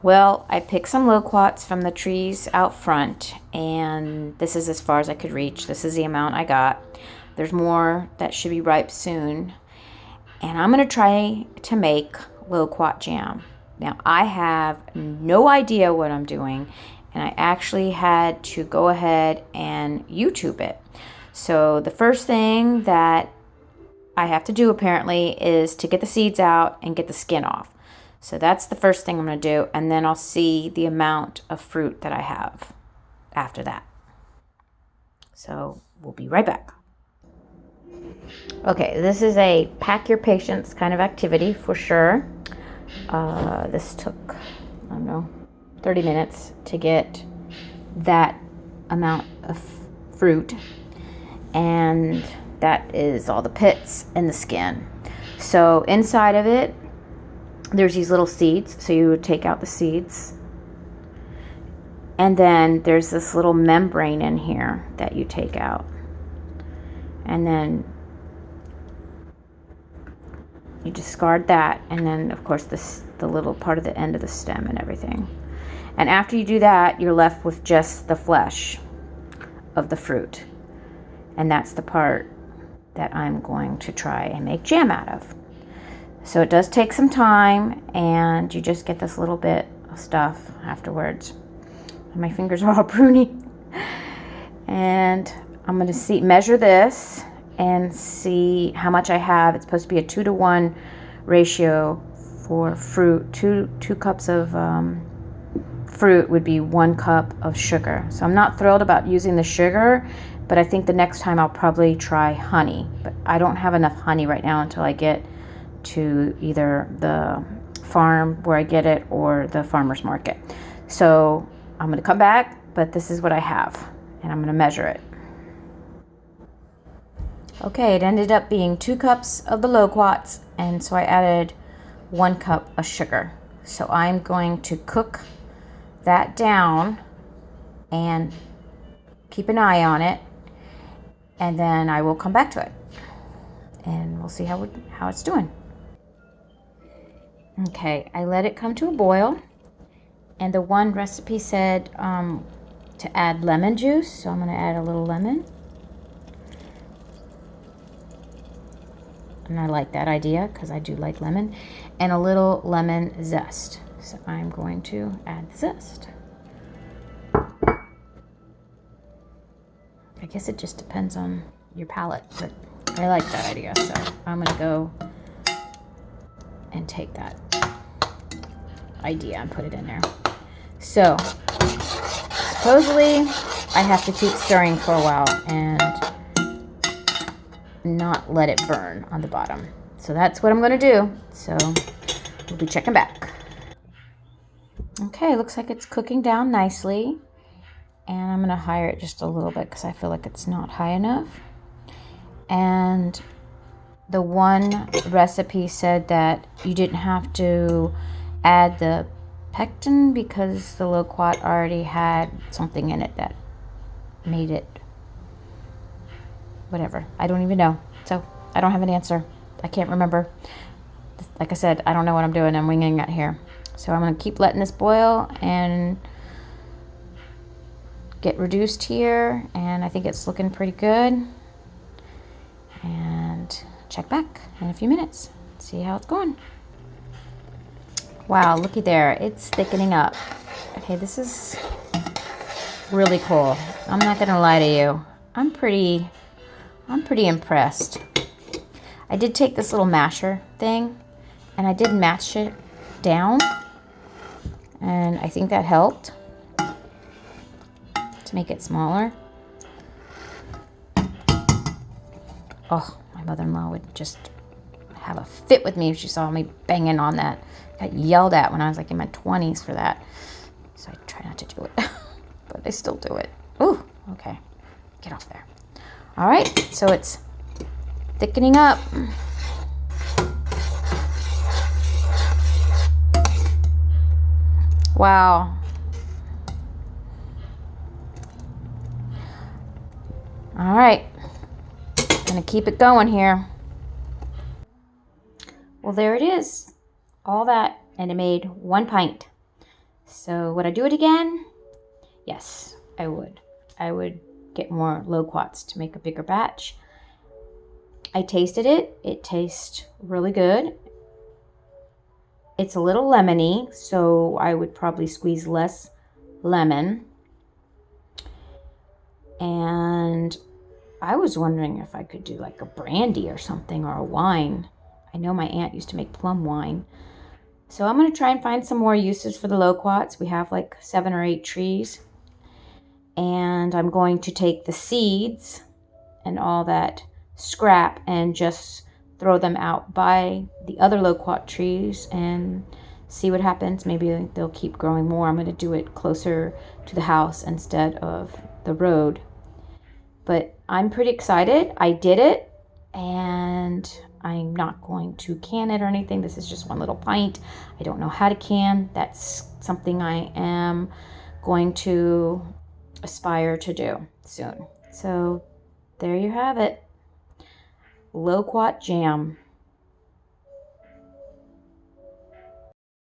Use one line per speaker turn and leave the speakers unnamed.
Well, I picked some loquats from the trees out front, and this is as far as I could reach. This is the amount I got. There's more that should be ripe soon. And I'm going to try to make loquat jam. Now, I have no idea what I'm doing, and I actually had to go ahead and YouTube it. So the first thing that I have to do apparently is to get the seeds out and get the skin off. So that's the first thing I'm going to do, and then I'll see the amount of fruit that I have after that. So we'll be right back. Okay, this is a pack your patience kind of activity for sure. This took, I don't know, 30 minutes to get that amount of fruit, and that is all the pits and the skin. So inside of it, there's these little seeds, so you would take out the seeds. And then there's this little membrane in here that you take out. And then you discard that, and then of course the little part of the end of the stem and everything. And after you do that, you're left with just the flesh of the fruit. And that's the part that I'm going to try and make jam out of. So it does take some time, and you just get this little bit of stuff afterwards. And my fingers are all pruny. And I'm going to measure this and see how much I have. It's supposed to be a 2-to-1 ratio for fruit. Two cups of fruit would be 1 cup of sugar. So I'm not thrilled about using the sugar, but I think the next time I'll probably try honey. But I don't have enough honey right now until I get to either the farm where I get it or the farmer's market. So I'm going to come back, but this is what I have, and I'm going to measure it. Okay, it ended up being 2 cups of the loquats, and so I added 1 cup of sugar. So I'm going to cook that down and keep an eye on it, and then I will come back to it, and we'll see how it's doing. Okay, I let it come to a boil, and the one recipe said to add lemon juice, so I'm going to add a little lemon. And I like that idea because I do like lemon, and a little lemon zest. So I'm going to add the zest. I guess it just depends on your palate, but I like that idea, so I'm going to go and take that idea and put it in there. So supposedly I have to keep stirring for a while and not let it burn on the bottom. So that's what I'm going to do. So we'll be checking back. Okay, looks like it's cooking down nicely, and I'm going to higher it just a little bit because I feel like it's not high enough. And the one recipe said that you didn't have to add the pectin because the loquat already had something in it that made it whatever. I don't even know. So I don't have an answer. I can't remember. Like I said, I don't know what I'm doing. I'm winging it here. So I'm going to keep letting this boil and get reduced here. And I think it's looking pretty good. And check back in a few minutes. See how it's going. Wow, looky there. It's thickening up. Okay, this is really cool. I'm not going to lie to you. I'm pretty impressed. I did take this little masher thing and I did mash it down, and I think that helped to make it smaller. Oh, my mother-in-law would just have a fit with me if she saw me banging on that. I got yelled at when I was like in my 20s for that. So I try not to do it, but I still do it. Ooh, okay. Get off there. All right, so it's thickening up. Wow. All right, gonna keep it going here. Well, there it is. All that, and it made 1 pint. So would I do it again? Yes, I would. I would get more loquats to make a bigger batch. I tasted it. It tastes really good. It's a little lemony, so I would probably squeeze less lemon. And I was wondering if I could do like a brandy or something, or a wine. I know my aunt used to make plum wine. So I'm going to try and find some more uses for the loquats. We have like 7 or 8 trees. And I'm going to take the seeds and all that scrap and just throw them out by the other loquat trees and see what happens. Maybe they'll keep growing more. I'm going to do it closer to the house instead of the road. But I'm pretty excited. I did it, and I'm not going to can it or anything. This is just one little pint. I don't know how to can. That's something I am going to aspire to do soon. So there you have it. Loquat Jam.